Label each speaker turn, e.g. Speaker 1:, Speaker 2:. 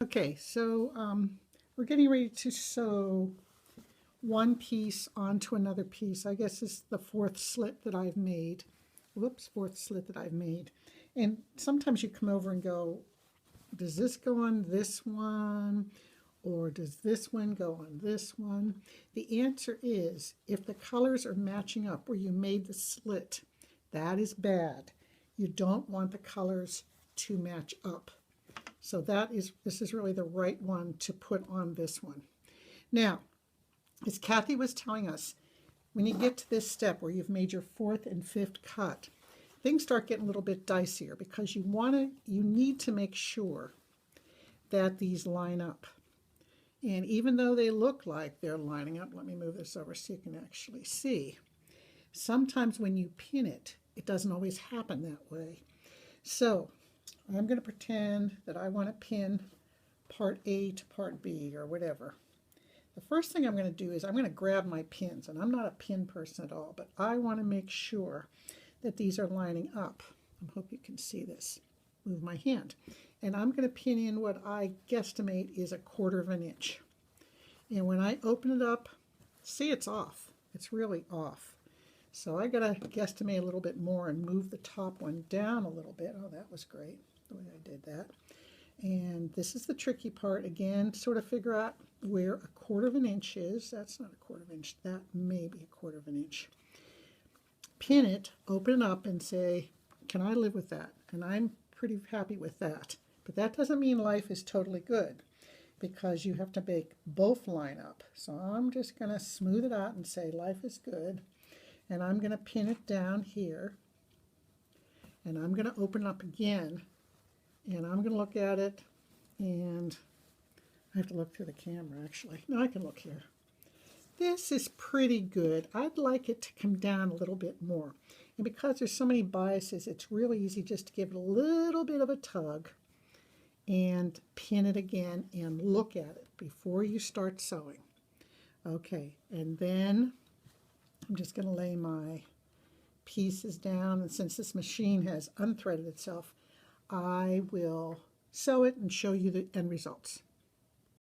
Speaker 1: Okay, so we're getting ready to sew one piece onto another piece. I guess this is the fourth slit that I've made. Whoops, fourth slit that I've made. And sometimes you come over and go, does this go on this one? Or does this one go on this one? The answer is, if the colors are matching up where you made the slit, that is bad. You don't want the colors to match up. So this is really the right one to put on this one. Now, as Kathy was telling us, when you get to this step where you've made your fourth and fifth cut, things start getting a little bit dicier because you need to make sure that these line up. And even though they look like they're lining up, let me move this over so you can actually see. Sometimes when you pin it, it doesn't always happen that way. So I'm going to pretend that I want to pin part A to part B or whatever. The first thing I'm going to do is I'm going to grab my pins, and I'm not a pin person at all, but I want to make sure that these are lining up. I hope you can see this. Move my hand. And I'm going to pin in what I guesstimate is 1/4 of an inch. And when I open it up, see, it's off. It's really off. So I got to guesstimate a little bit more and move the top one down a little bit. Oh, that was great the way I did that. And this is the tricky part. Again, sort of figure out where 1/4 of an inch is. That's not 1/4 of an inch. That may be 1/4 of an inch. Pin it, open it up, and say, can I live with that? And I'm pretty happy with that. But that doesn't mean life is totally good, because you have to make both line up. So I'm just going to smooth it out and say life is good. And I'm going to pin it down here. And I'm going to open it up again. And I'm going to look at it. And I have to look through the camera, actually. No, I can look here. This is pretty good. I'd like it to come down a little bit more. And because there's so many biases, it's really easy just to give it a little bit of a tug and pin it again and look at it before you start sewing. Okay, and then I'm just going to lay my pieces down, and since this machine has unthreaded itself, I will sew it and show you the end results.